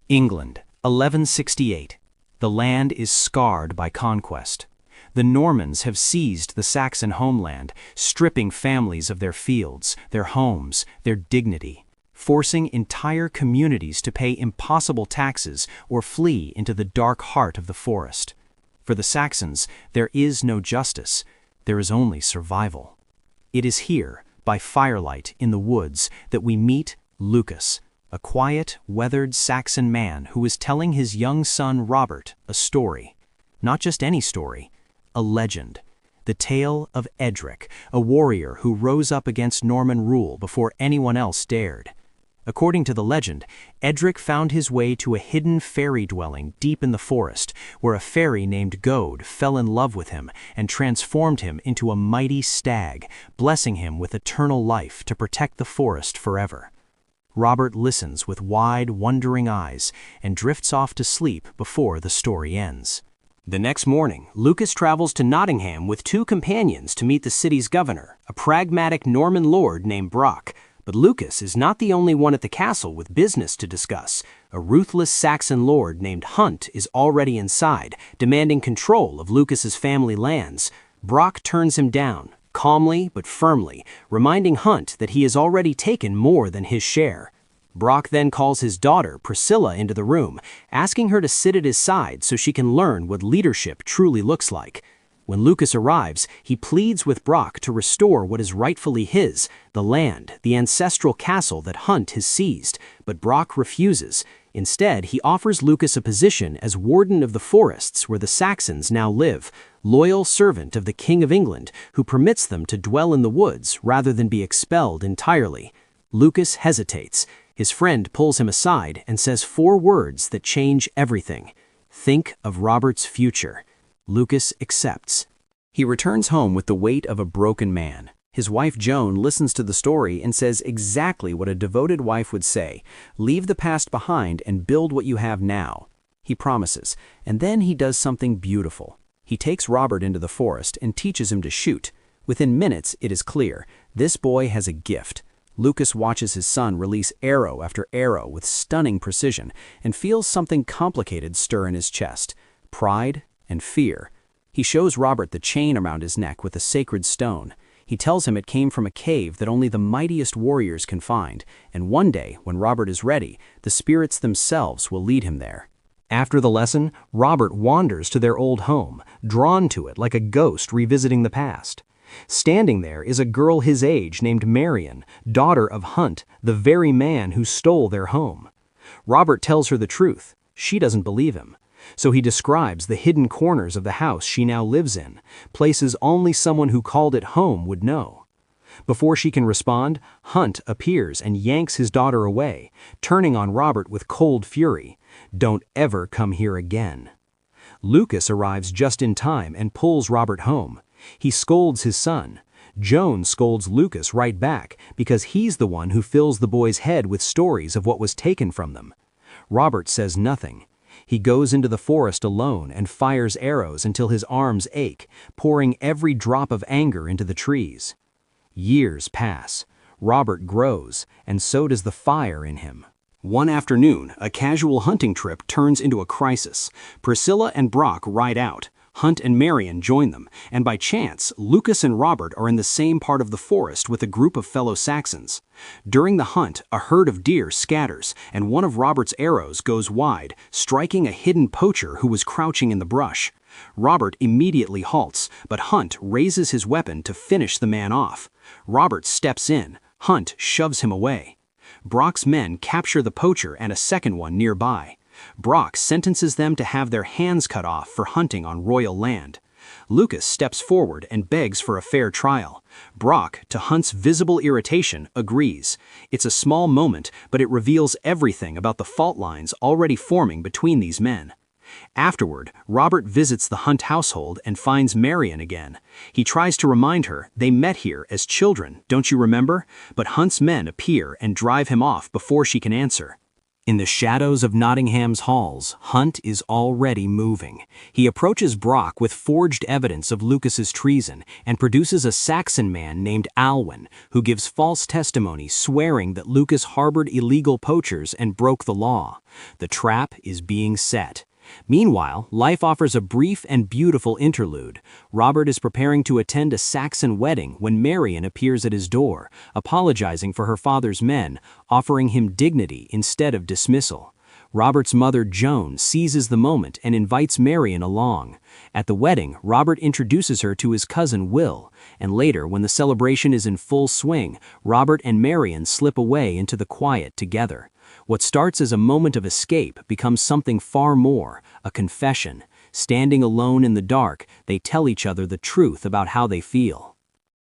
England, 1168. The land is scarred by conquest. The Normans have seized the Saxon homeland, stripping families of their fields, their homes, their dignity, forcing entire communities to pay impossible taxes or flee into the dark heart of the forest. For the Saxons, there is no justice, there is only survival. It is here, by firelight in the woods, that we meet Lucas, a quiet, weathered Saxon man who is telling his young son Robert a story. Not just any story, a legend. The tale of Edric, a warrior who rose up against Norman rule before anyone else dared. According to the legend, Edric found his way to a hidden fairy dwelling deep in the forest, where a fairy named Gode fell in love with him and transformed him into a mighty stag, blessing him with eternal life to protect the forest forever. Robert listens with wide, wondering eyes and drifts off to sleep before the story ends. The next morning, Lucas travels to Nottingham with two companions to meet the city's governor, a pragmatic Norman lord named Brock. But Lucas is not the only one at the castle with business to discuss. A ruthless Saxon lord named Hunt is already inside, demanding control of Lucas's family lands. Brock turns him down, calmly but firmly, reminding Hunt that he has already taken more than his share. Brock then calls his daughter, Priscilla, into the room, asking her to sit at his side so she can learn what leadership truly looks like. When Lucas arrives, he pleads with Brock to restore what is rightfully his, the land, the ancestral castle that Hunt has seized, but Brock refuses. Instead, he offers Lucas a position as warden of the forests where the Saxons now live, loyal servant of the King of England, who permits them to dwell in the woods rather than be expelled entirely. Lucas hesitates. His friend pulls him aside and says 4 words that change everything. Think of Robert's future. Lucas accepts. He returns home with the weight of a broken man. His wife Joan listens to the story and says exactly what a devoted wife would say: leave the past behind and build what you have now. He promises, and then he does something beautiful. He takes Robert into the forest and teaches him to shoot. Within minutes, it is clear, this boy has a gift. Lucas watches his son release arrow after arrow with stunning precision and feels something complicated stir in his chest: pride and fear. He shows Robert the chain around his neck with a sacred stone. He tells him it came from a cave that only the mightiest warriors can find, and one day, when Robert is ready, the spirits themselves will lead him there. After the lesson, Robert wanders to their old home, drawn to it like a ghost revisiting the past. Standing there is a girl his age named Marian, daughter of Hunt, the very man who stole their home. Robert tells her the truth. She doesn't believe him. So he describes the hidden corners of the house she now lives in, places only someone who called it home would know. Before she can respond, Hunt appears and yanks his daughter away, turning on Robert with cold fury. Don't ever come here again. Lucas arrives just in time and pulls Robert home. He scolds his son. Joan scolds Lucas right back because he's the one who fills the boy's head with stories of what was taken from them. Robert says nothing. He goes into the forest alone and fires arrows until his arms ache, pouring every drop of anger into the trees. Years pass. Robert grows, and so does the fire in him. One afternoon, a casual hunting trip turns into a crisis. Priscilla and Brock ride out. Hunt and Marian join them, and by chance, Lucas and Robert are in the same part of the forest with a group of fellow Saxons. During the hunt, a herd of deer scatters, and one of Robert's arrows goes wide, striking a hidden poacher who was crouching in the brush. Robert immediately halts, but Hunt raises his weapon to finish the man off. Robert steps in. Hunt shoves him away. Brock's men capture the poacher and a second one nearby. Brock sentences them to have their hands cut off for hunting on royal land. Lucas steps forward and begs for a fair trial. Brock, to Hunt's visible irritation, agrees. It's a small moment, but it reveals everything about the fault lines already forming between these men. Afterward, Robert visits the Hunt household and finds Marian again. He tries to remind her they met here as children, don't you remember? But Hunt's men appear and drive him off before she can answer. In the shadows of Nottingham's halls, Hunt is already moving. He approaches Brock with forged evidence of Lucas's treason and produces a Saxon man named Alwyn, who gives false testimony swearing that Lucas harbored illegal poachers and broke the law. The trap is being set. Meanwhile, life offers a brief and beautiful interlude. Robert is preparing to attend a Saxon wedding when Marian appears at his door, apologizing for her father's men, offering him dignity instead of dismissal. Robert's mother, Joan, seizes the moment and invites Marian along. At the wedding, Robert introduces her to his cousin Will, and later, when the celebration is in full swing, Robert and Marian slip away into the quiet together. What starts as a moment of escape becomes something far more, a confession. Standing alone in the dark, they tell each other the truth about how they feel.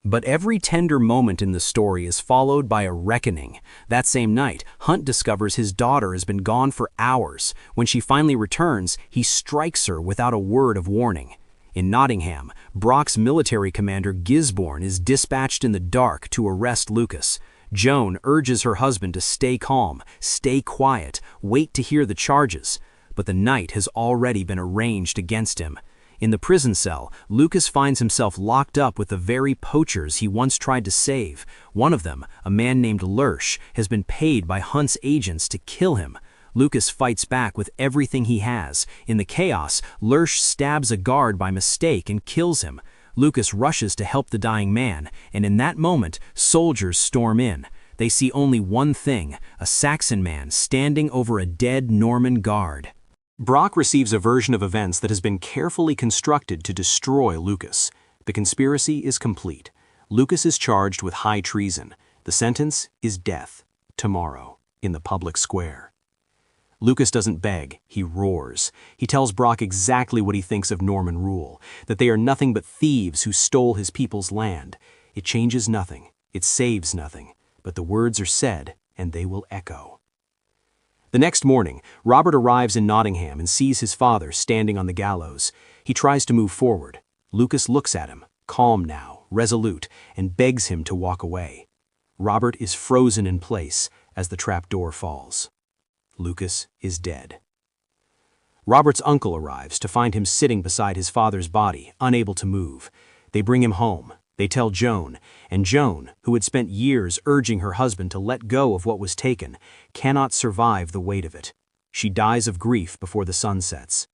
But every tender moment in the story is followed by a reckoning. That same night, Hunt discovers his daughter has been gone for hours. When she finally returns, he strikes her without a word of warning. In Nottingham, Brock's military commander Gisborne is dispatched in the dark to arrest Lucas. Joan urges her husband to stay calm, stay quiet, wait to hear the charges. But the night has already been arranged against him. In the prison cell, Lucas finds himself locked up with the very poachers he once tried to save. One of them, a man named Lurch, has been paid by Hunt's agents to kill him. Lucas fights back with everything he has. In the chaos, Lurch stabs a guard by mistake and kills him. Lucas rushes to help the dying man, and in that moment, soldiers storm in. They see only one thing, a Saxon man standing over a dead Norman guard. Brock receives a version of events that has been carefully constructed to destroy Lucas. The conspiracy is complete. Lucas is charged with high treason. The sentence is death, tomorrow, in the public square. Lucas doesn't beg, he roars. He tells Brock exactly what he thinks of Norman rule, that they are nothing but thieves who stole his people's land. It changes nothing, it saves nothing, but the words are said, and they will echo. The next morning, Robert arrives in Nottingham and sees his father standing on the gallows. He tries to move forward. Lucas looks at him, calm now, resolute, and begs him to walk away. Robert is frozen in place as the trapdoor falls. Lucas is dead. Robert's uncle arrives to find him sitting beside his father's body, unable to move. They bring him home. They tell Joan, and Joan, who had spent years urging her husband to let go of what was taken, cannot survive the weight of it. She dies of grief before the sun sets.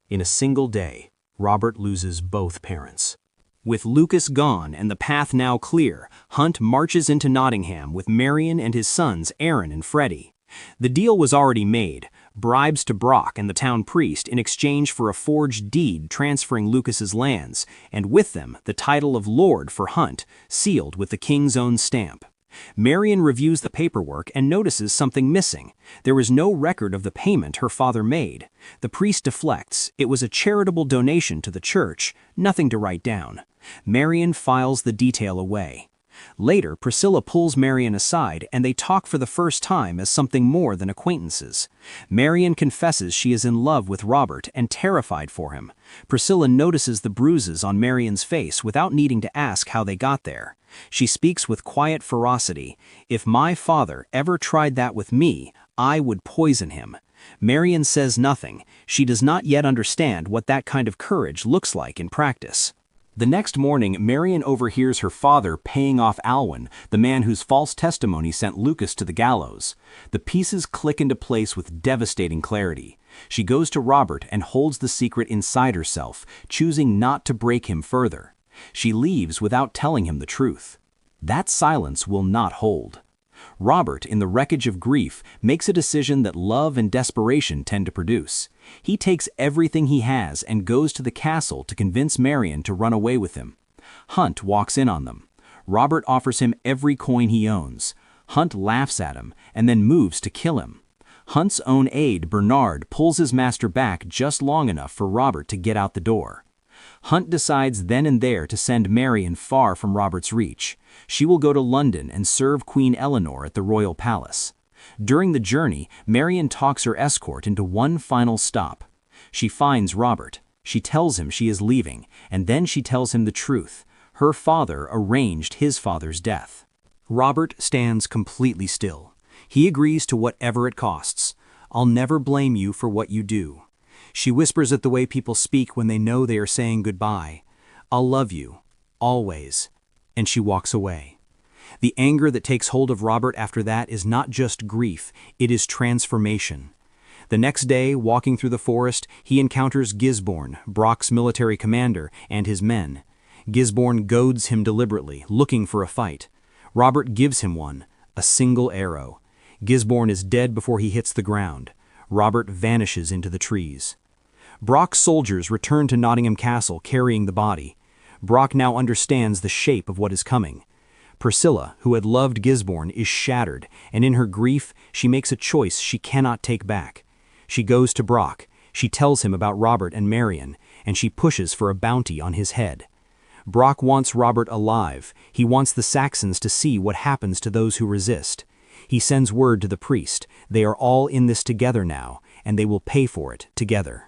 In a single day, Robert loses both parents. With Lucas gone and the path now clear, Hunt marches into Nottingham with Marian and his sons Aaron and Freddie. The deal was already made, bribes to Brock and the town priest in exchange for a forged deed transferring Lucas's lands, and with them the title of Lord for Hunt, sealed with the king's own stamp. Marian reviews the paperwork and notices something missing. There is no record of the payment her father made. The priest deflects. It was a charitable donation to the church, nothing to write down. Marian files the detail away. Later, Priscilla pulls Marian aside and they talk for the first time as something more than acquaintances. Marian confesses she is in love with Robert and terrified for him. Priscilla notices the bruises on Marian's face without needing to ask how they got there. She speaks with quiet ferocity. "If my father ever tried that with me, I would poison him." Marian says nothing. She does not yet understand what that kind of courage looks like in practice. The next morning, Marian overhears her father paying off Alwyn, the man whose false testimony sent Lucas to the gallows. The pieces click into place with devastating clarity. She goes to Robert and holds the secret inside herself, choosing not to break him further. She leaves without telling him the truth. That silence will not hold. Robert, in the wreckage of grief, makes a decision that love and desperation tend to produce. He takes everything he has and goes to the castle to convince Marian to run away with him. Hunt walks in on them. Robert offers him every coin he owns. Hunt laughs at him and then moves to kill him. Hunt's own aide, Bernard, pulls his master back just long enough for Robert to get out the door. Hunt decides then and there to send Marian far from Robert's reach. She will go to London and serve Queen Eleanor at the royal palace. During the journey, Marian talks her escort into one final stop. She finds Robert. She tells him she is leaving, and then she tells him the truth. Her father arranged his father's death. Robert stands completely still. He agrees to whatever it costs. I'll never blame you for what you do. She whispers at the way people speak when they know they are saying goodbye. I'll love you, always. And she walks away. The anger that takes hold of Robert after that is not just grief, it is transformation. The next day, walking through the forest, he encounters Gisborne, Brock's military commander, and his men. Gisborne goads him deliberately, looking for a fight. Robert gives him one, a single arrow. Gisborne is dead before he hits the ground. Robert vanishes into the trees. Brock's soldiers return to Nottingham Castle carrying the body. Brock now understands the shape of what is coming. Priscilla, who had loved Gisborne, is shattered, and in her grief, she makes a choice she cannot take back. She goes to Brock, she tells him about Robert and Marian, and she pushes for a bounty on his head. Brock wants Robert alive. He wants the Saxons to see what happens to those who resist. He sends word to the priest. They are all in this together now, and they will pay for it together.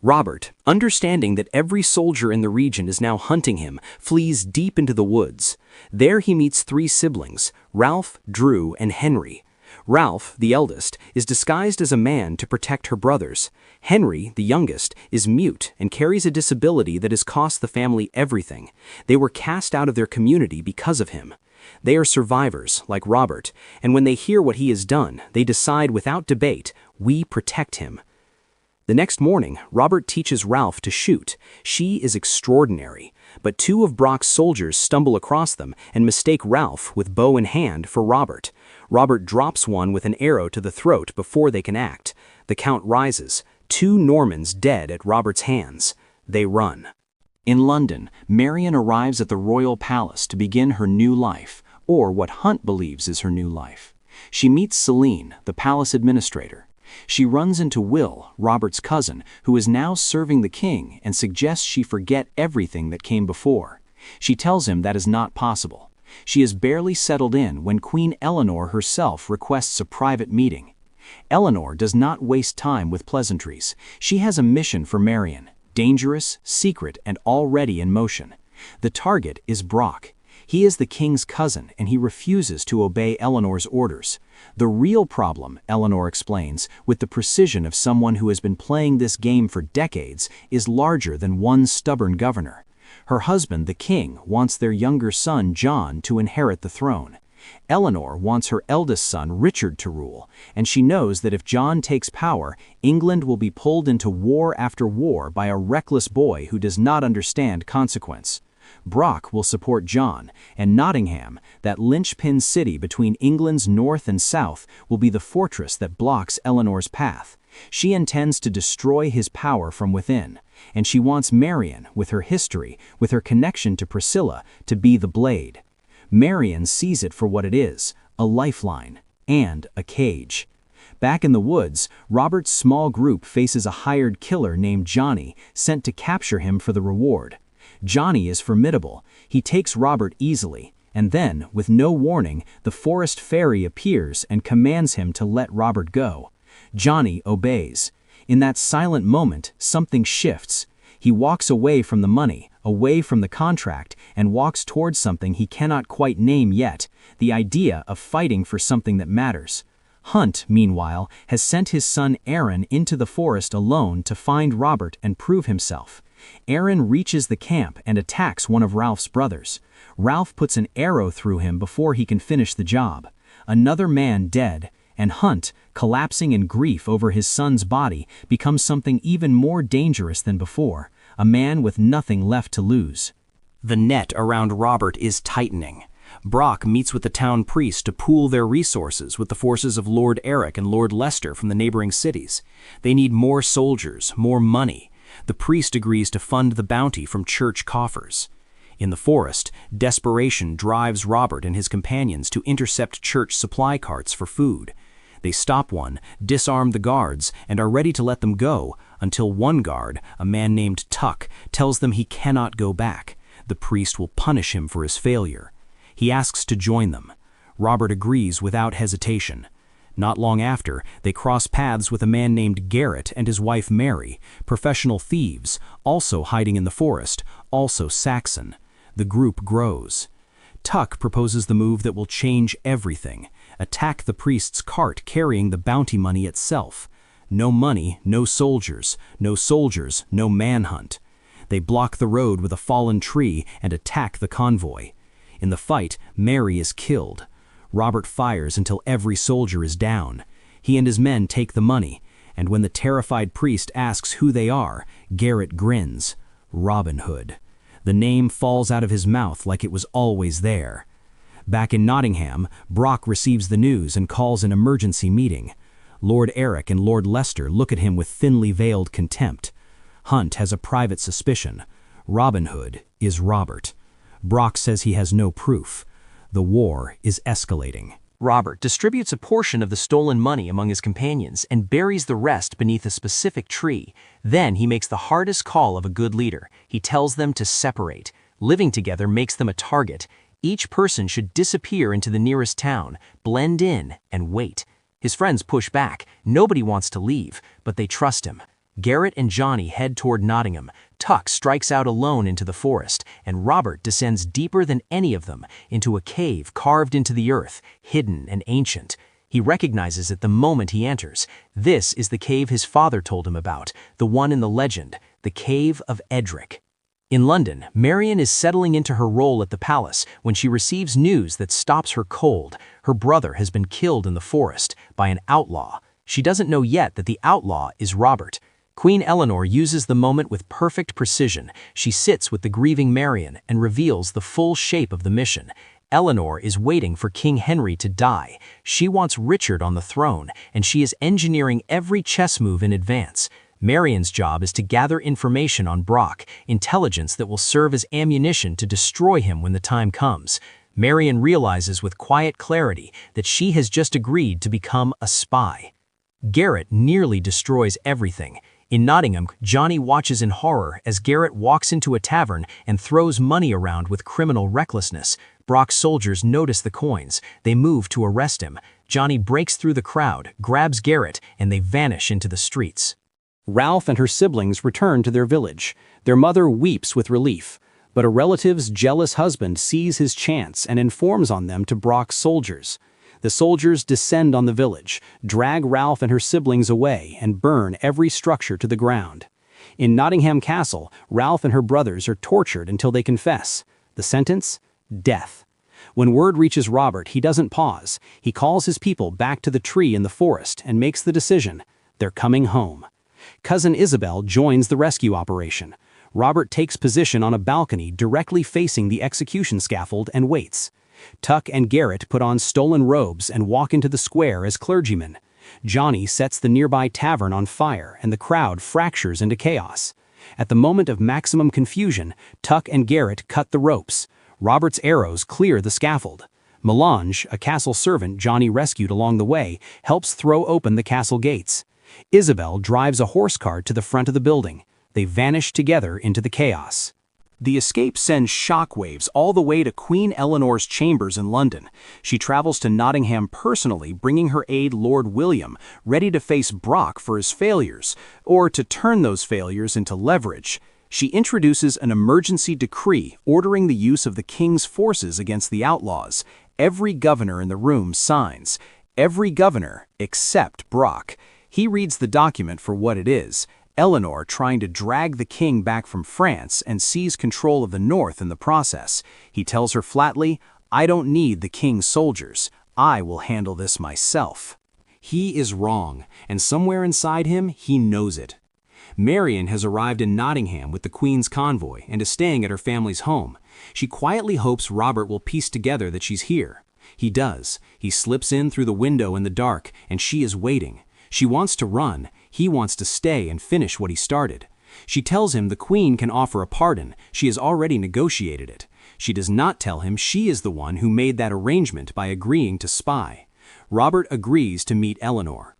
Robert, understanding that every soldier in the region is now hunting him, flees deep into the woods. There he meets 3 siblings, Ralph, Drew, and Henry. Ralph, the eldest, is disguised as a man to protect her brothers. Henry, the youngest, is mute and carries a disability that has cost the family everything. They were cast out of their community because of him. They are survivors, like Robert, and when they hear what he has done, they decide without debate, we protect him. The next morning, Robert teaches Ralph to shoot. She is extraordinary, but 2 of Brock's soldiers stumble across them and mistake Ralph, with bow in hand, for Robert. Robert drops one with an arrow to the throat before they can act. The count rises, 2 Normans dead at Robert's hands. They run. In London, Marian arrives at the royal palace to begin her new life, or what Hunt believes is her new life. She meets Celine, the palace administrator. She runs into Will, Robert's cousin, who is now serving the king and suggests she forget everything that came before. She tells him that is not possible. She is barely settled in when Queen Eleanor herself requests a private meeting. Eleanor does not waste time with pleasantries. She has a mission for Marian, dangerous, secret, and already in motion. The target is Brock. He is the king's cousin, and he refuses to obey Eleanor's orders. The real problem, Eleanor explains, with the precision of someone who has been playing this game for decades, is larger than one stubborn governor. Her husband, the king, wants their younger son, John, to inherit the throne. Eleanor wants her eldest son, Richard, to rule, and she knows that if John takes power, England will be pulled into war after war by a reckless boy who does not understand consequence. Brock will support John, and Nottingham, that linchpin city between England's north and south, will be the fortress that blocks Eleanor's path. She intends to destroy his power from within, and she wants Marian, with her history, with her connection to Priscilla, to be the blade. Marian sees it for what it is, a lifeline, and a cage. Back in the woods, Robert's small group faces a hired killer named Johnny, sent to capture him for the reward. Johnny is formidable. He takes Robert easily, and then, with no warning, the forest fairy appears and commands him to let Robert go. Johnny obeys. In that silent moment, something shifts. He walks away from the money, away from the contract, and walks towards something he cannot quite name yet, the idea of fighting for something that matters. Hunt, meanwhile, has sent his son Aaron into the forest alone to find Robert and prove himself. Aaron reaches the camp and attacks one of Ralph's brothers. Ralph puts an arrow through him before he can finish the job. Another man dead, and Hunt, collapsing in grief over his son's body, becomes something even more dangerous than before, a man with nothing left to lose. The net around Robert is tightening. Brock meets with the town priest to pool their resources with the forces of Lord Edric and Lord Leicester from the neighboring cities. They need more soldiers, more money. The priest agrees to fund the bounty from church coffers. In the forest, desperation drives Robert and his companions to intercept church supply carts for food. They stop one, disarm the guards, and are ready to let them go, until one guard, a man named Tuck, tells them he cannot go back. The priest will punish him for his failure. He asks to join them. Robert agrees without hesitation. Not long after, they cross paths with a man named Garrett and his wife Mary, professional thieves, also hiding in the forest, also Saxon. The group grows. Tuck proposes the move that will change everything: attack the priest's cart carrying the bounty money itself. No money, no soldiers. No soldiers, no manhunt. They block the road with a fallen tree and attack the convoy. In the fight, Mary is killed. Robert fires until every soldier is down. He and his men take the money, and when the terrified priest asks who they are, Garrett grins. Robin Hood. The name falls out of his mouth like it was always there. Back in Nottingham, Brock receives the news and calls an emergency meeting. Lord Edric and Lord Leicester look at him with thinly veiled contempt. Hunt has a private suspicion. Robin Hood is Robert. Brock says he has no proof. The war is escalating. Robert distributes a portion of the stolen money among his companions and buries the rest beneath a specific tree. Then he makes the hardest call of a good leader. He tells them to separate. Living together makes them a target. Each person should disappear into the nearest town, blend in, and wait. His friends push back. Nobody wants to leave, but they trust him. Garrett and Johnny head toward Nottingham. Tuck strikes out alone into the forest, and Robert descends deeper than any of them, into a cave carved into the earth, hidden and ancient. He recognizes it the moment he enters. This is the cave his father told him about, the one in the legend, the Cave of Edric. In London, Marian is settling into her role at the palace when she receives news that stops her cold. Her brother has been killed in the forest by an outlaw. She doesn't know yet that the outlaw is Robert. Queen Eleanor uses the moment with perfect precision. She sits with the grieving Marian and reveals the full shape of the mission. Eleanor is waiting for King Henry to die. She wants Richard on the throne, and she is engineering every chess move in advance. Marian's job is to gather information on Brock, intelligence that will serve as ammunition to destroy him when the time comes. Marian realizes with quiet clarity that she has just agreed to become a spy. Garrett nearly destroys everything. In Nottingham, Johnny watches in horror as Garrett walks into a tavern and throws money around with criminal recklessness. Brock's soldiers notice the coins. They move to arrest him. Johnny breaks through the crowd, grabs Garrett, and they vanish into the streets. Ralph and her siblings return to their village. Their mother weeps with relief, but a relative's jealous husband sees his chance and informs on them to Brock's soldiers. The soldiers descend on the village, drag Ralph and her siblings away, and burn every structure to the ground. In Nottingham Castle, Ralph and her brothers are tortured until they confess. The sentence? Death. When word reaches Robert, he doesn't pause. He calls his people back to the tree in the forest and makes the decision. They're coming home. Cousin Isabel joins the rescue operation. Robert takes position on a balcony directly facing the execution scaffold and waits. Tuck and Garrett put on stolen robes and walk into the square as clergymen. Johnny sets the nearby tavern on fire and the crowd fractures into chaos. At the moment of maximum confusion, Tuck and Garrett cut the ropes. Robert's arrows clear the scaffold. Melange, a castle servant Johnny rescued along the way, helps throw open the castle gates. Isabel drives a horse cart to the front of the building. They vanish together into the chaos. The escape sends shockwaves all the way to Queen Eleanor's chambers in London. She travels to Nottingham personally, bringing her aide Lord William, ready to face Brock for his failures, or to turn those failures into leverage. She introduces an emergency decree ordering the use of the king's forces against the outlaws. Every governor in the room signs. Every governor except Brock. He reads the document for what it is. Eleanor trying to drag the king back from France and seize control of the north in the process. He tells her flatly, "I don't need the king's soldiers. I will handle this myself." He is wrong, and somewhere inside him, he knows it. Marian has arrived in Nottingham with the Queen's convoy and is staying at her family's home. She quietly hopes Robert will piece together that she's here. He does. He slips in through the window in the dark, and she is waiting. She wants to run. He wants to stay and finish what he started. She tells him the Queen can offer a pardon. She has already negotiated it. She does not tell him she is the one who made that arrangement by agreeing to spy. Robert agrees to meet Eleanor.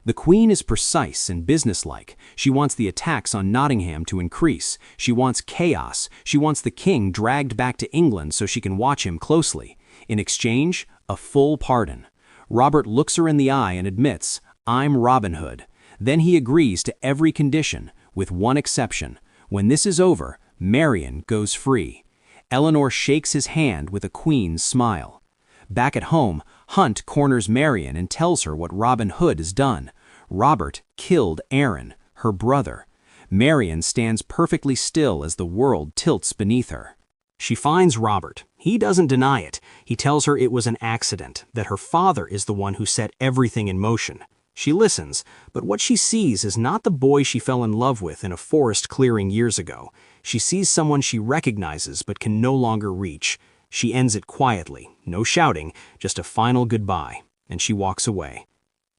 The Queen is precise and businesslike. She wants the attacks on Nottingham to increase. She wants chaos. She wants the king dragged back to England so she can watch him closely. In exchange, a full pardon. Robert looks her in the eye and admits, "I'm Robin Hood." Then he agrees to every condition, with one exception. When this is over, Marian goes free. Eleanor shakes his hand with a queen's smile. Back at home, Hunt corners Marian and tells her what Robin Hood has done. Robert killed Aaron, her brother. Marian stands perfectly still as the world tilts beneath her. She finds Robert. He doesn't deny it. He tells her it was an accident, that her father is the one who set everything in motion. She listens, but what she sees is not the boy she fell in love with in a forest clearing years ago. She sees someone she recognizes but can no longer reach. She ends it quietly, no shouting, just a final goodbye, and she walks away.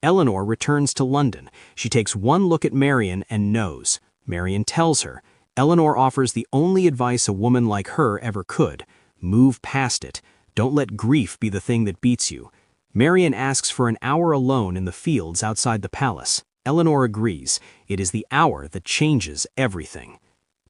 Eleanor returns to London. She takes one look at Marian and knows. Marian tells her. Eleanor offers the only advice a woman like her ever could. Move past it. Don't let grief be the thing that beats you. Marian asks for an hour alone in the fields outside the palace. Eleanor agrees. It is the hour that changes everything.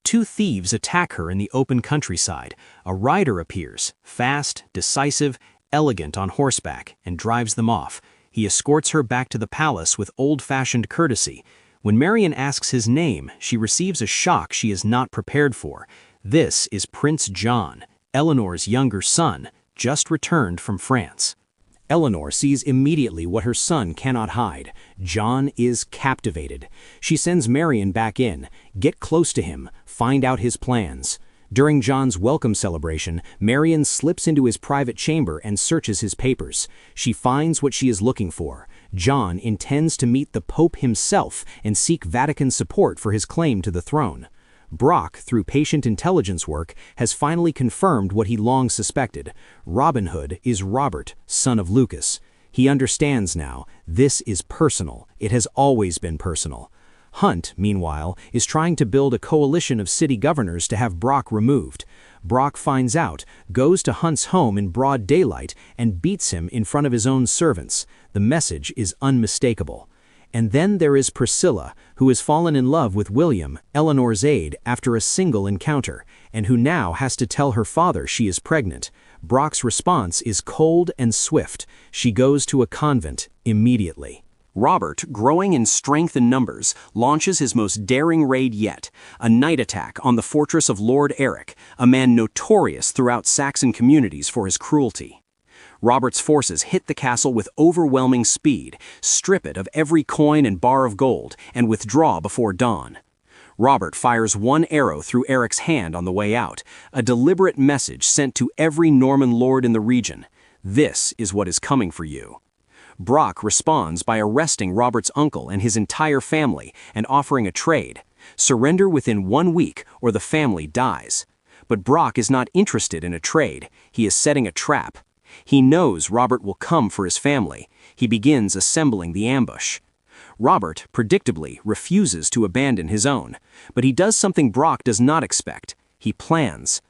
Two thieves attack her in the open countryside. A rider appears, fast, decisive, elegant on horseback, and drives them off. He escorts her back to the palace with old-fashioned courtesy. When Marian asks his name, she receives a shock she is not prepared for. This is Prince John, Eleanor's younger son, just returned from France. Eleanor sees immediately what her son cannot hide. John is captivated. She sends Marian back in. Get close to him. Find out his plans. During John's welcome celebration, Marian slips into his private chamber and searches his papers. She finds what she is looking for. John intends to meet the Pope himself and seek Vatican support for his claim to the throne. Brock, through patient intelligence work, has finally confirmed what he long suspected. Robin Hood is Robert, son of Lucas. He understands now. This is personal. It has always been personal. Hunt, meanwhile, is trying to build a coalition of city governors to have Brock removed. Brock finds out, goes to Hunt's home in broad daylight, and beats him in front of his own servants. The message is unmistakable. And then there is Priscilla, who has fallen in love with William, Eleanor's aide, after a single encounter, and who now has to tell her father she is pregnant. Brock's response is cold and swift. She goes to a convent immediately. Robert, growing in strength and numbers, launches his most daring raid yet, a night attack on the fortress of Lord Edric, a man notorious throughout Saxon communities for his cruelty. Robert's forces hit the castle with overwhelming speed, strip it of every coin and bar of gold, and withdraw before dawn. Robert fires one arrow through Eric's hand on the way out, a deliberate message sent to every Norman lord in the region. This is what is coming for you. Brock responds by arresting Robert's uncle and his entire family and offering a trade. Surrender within 1 week or the family dies. But Brock is not interested in a trade. He is setting a trap. He knows Robert will come for his family. He begins assembling the ambush. Robert, predictably, refuses to abandon his own. But he does something Brock does not expect. He plans.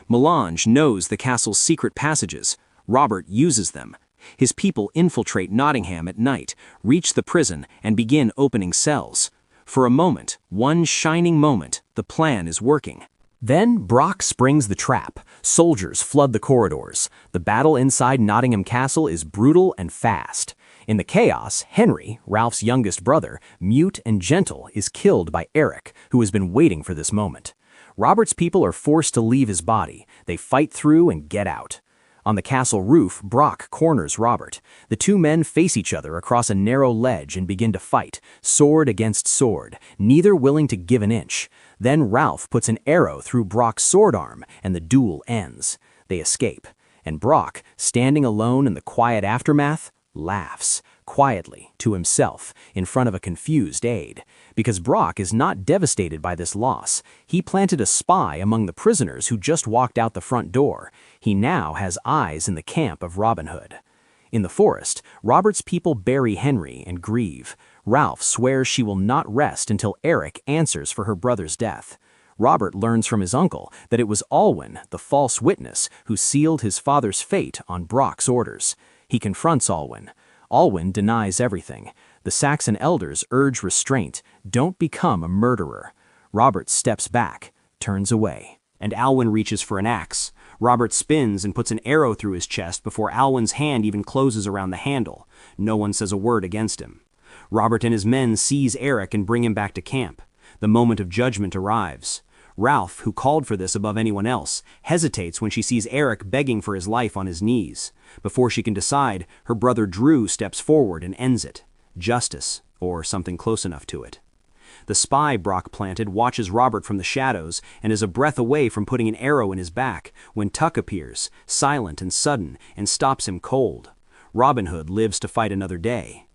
Melange knows the castle's secret passages. Robert uses them. His people infiltrate Nottingham at night, reach the prison, and begin opening cells. For a moment, one shining moment, the plan is working. Then Brock springs the trap. Soldiers flood the corridors. The battle inside Nottingham Castle is brutal and fast. In the chaos, Henry, Ralph's youngest brother, mute and gentle, is killed by Edric, who has been waiting for this moment. Robert's people are forced to leave his body. They fight through and get out. On the castle roof, Brock corners Robert. The two men face each other across a narrow ledge and begin to fight, sword against sword, neither willing to give an inch. Then Ralph puts an arrow through Brock's sword arm, and the duel ends. They escape, and Brock, standing alone in the quiet aftermath, laughs, quietly, to himself, in front of a confused aide. Because Brock is not devastated by this loss. He planted a spy among the prisoners who just walked out the front door. He now has eyes in the camp of Robin Hood. In the forest, Robert's people bury Henry and grieve. Ralph swears she will not rest until Edric answers for her brother's death. Robert learns from his uncle that it was Alwyn, the false witness, who sealed his father's fate on Brock's orders. He confronts Alwyn. Alwyn denies everything. The Saxon elders urge restraint. Don't become a murderer. Robert steps back, turns away, and Alwyn reaches for an axe. Robert spins and puts an arrow through his chest before Alwyn's hand even closes around the handle. No one says a word against him. Robert and his men seize Edric and bring him back to camp. The moment of judgment arrives. Ralph, who called for this above anyone else, hesitates when she sees Edric begging for his life on his knees. Before she can decide, her brother Drew steps forward and ends it. Justice, or something close enough to it. The spy Brock planted watches Robert from the shadows and is a breath away from putting an arrow in his back when Tuck appears, silent and sudden, and stops him cold. Robin Hood lives to fight another day.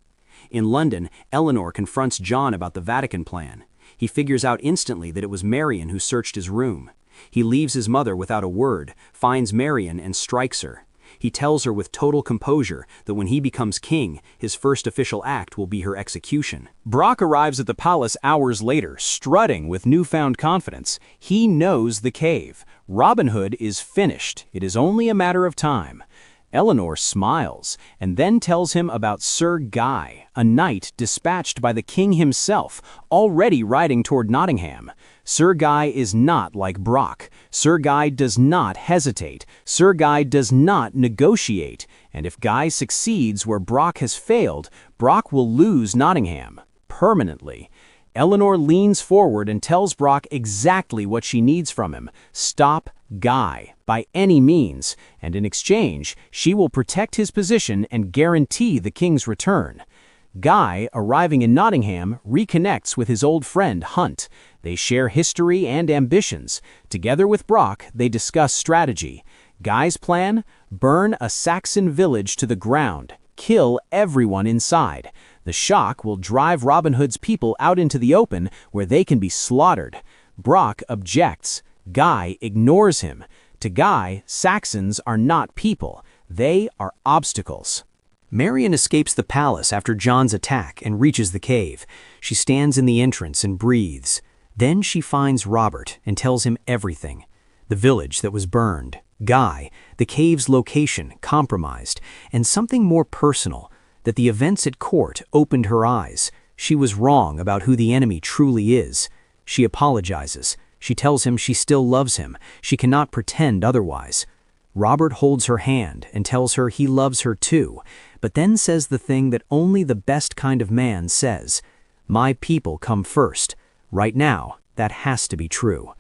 In London, Eleanor confronts John about the Vatican plan. He figures out instantly that it was Marian who searched his room. He leaves his mother without a word, finds Marian and strikes her. He tells her with total composure that when he becomes king, his first official act will be her execution. Brock arrives at the palace hours later, strutting with newfound confidence. He knows the cave. Robin Hood is finished. It is only a matter of time. Eleanor smiles and then tells him about Sir Guy, a knight dispatched by the king himself, already riding toward Nottingham. Sir Guy is not like Brock. Sir Guy does not hesitate. Sir Guy does not negotiate. And if Guy succeeds where Brock has failed, Brock will lose Nottingham permanently. Eleanor leans forward and tells Brock exactly what she needs from him. Stop Guy, by any means, and in exchange, she will protect his position and guarantee the king's return. Guy, arriving in Nottingham, reconnects with his old friend Hunt. They share history and ambitions. Together with Brock, they discuss strategy. Guy's plan? Burn a Saxon village to the ground. Kill everyone inside. The shock will drive Robin Hood's people out into the open where they can be slaughtered. Brock objects. Guy ignores him. To Guy, Saxons are not people. They are obstacles. Marian escapes the palace after John's attack and reaches the cave. She stands in the entrance and breathes. Then she finds Robert and tells him everything. The village that was burned, Guy, the cave's location compromised, and something more personal, that the events at court opened her eyes. She was wrong about who the enemy truly is. She apologizes. She tells him she still loves him. She cannot pretend otherwise. Robert holds her hand and tells her he loves her too, but then says the thing that only the best kind of man says. My people come first. Right now, that has to be true.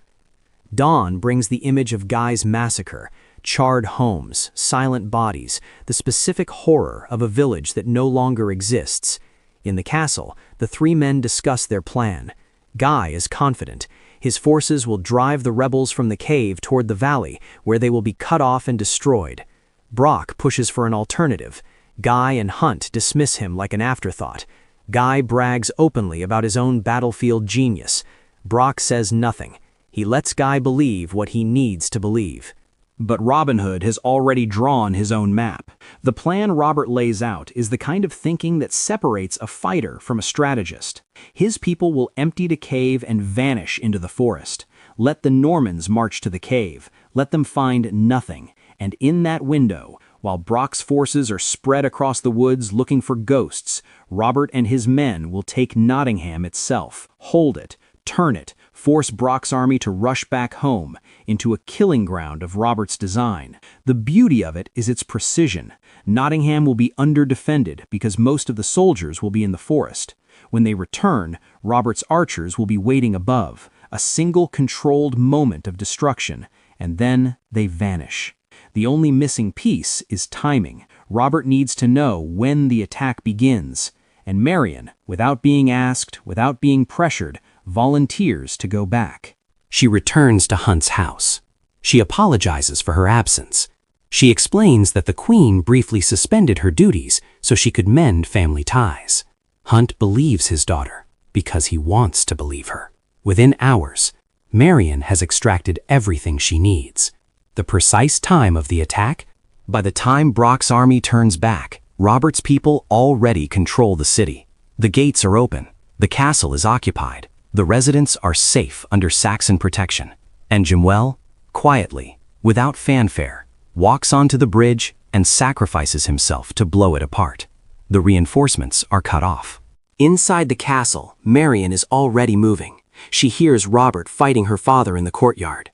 Dawn brings the image of Guy's massacre, charred homes, silent bodies, the specific horror of a village that no longer exists. In the castle, the three men discuss their plan. Guy is confident. His forces will drive the rebels from the cave toward the valley, where they will be cut off and destroyed. Brock pushes for an alternative. Guy and Hunt dismiss him like an afterthought. Guy brags openly about his own battlefield genius. Brock says nothing. He lets Guy believe what he needs to believe. But Robin Hood has already drawn his own map. The plan Robert lays out is the kind of thinking that separates a fighter from a strategist. His people will empty the cave and vanish into the forest. Let the Normans march to the cave. Let them find nothing. And in that window, while Brock's forces are spread across the woods looking for ghosts, Robert and his men will take Nottingham itself, hold it, turn it, force Brock's army to rush back home, into a killing ground of Robert's design. The beauty of it is its precision. Nottingham will be under-defended because most of the soldiers will be in the forest. When they return, Robert's archers will be waiting above, a single controlled moment of destruction, and then they vanish. The only missing piece is timing. Robert needs to know when the attack begins, and Marian, without being asked, without being pressured, volunteers to go back. She returns to Hunt's house. She apologizes for her absence. She explains that the Queen briefly suspended her duties so she could mend family ties. Hunt believes his daughter because he wants to believe her. Within hours, Marian has extracted everything she needs. The precise time of the attack? By the time Brock's army turns back, Robert's people already control the city. The gates are open. The castle is occupied. The residents are safe under Saxon protection. And Jimwell, quietly, without fanfare, walks onto the bridge and sacrifices himself to blow it apart. The reinforcements are cut off. Inside the castle, Marian is already moving. She hears Robert fighting her father in the courtyard.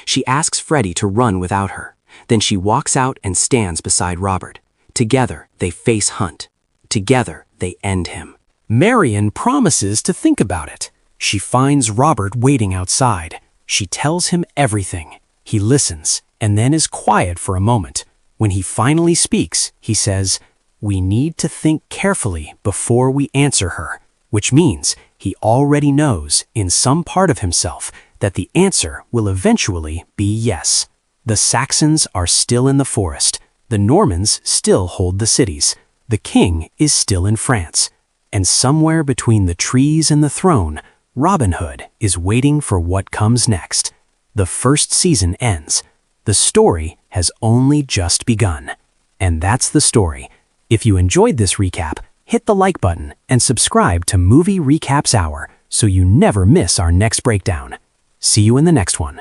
She asks Freddie to run without her. Then she walks out and stands beside Robert. Together, they face Hunt. Together, they end him. Marian promises to think about it. She finds Robert waiting outside. She tells him everything. He listens and then is quiet for a moment. When he finally speaks, he says, "We need to think carefully before we answer her." which means he already knows in some part of himself that the answer will eventually be yes. The Saxons are still in the forest, the Normans still hold the cities, the king is still in France, and somewhere between the trees and the throne, Robin Hood is waiting for what comes next. The first season ends. The story has only just begun. And that's the story. If you enjoyed this recap, hit the like button and subscribe to Movie Recaps Hour so you never miss our next breakdown. See you in the next one.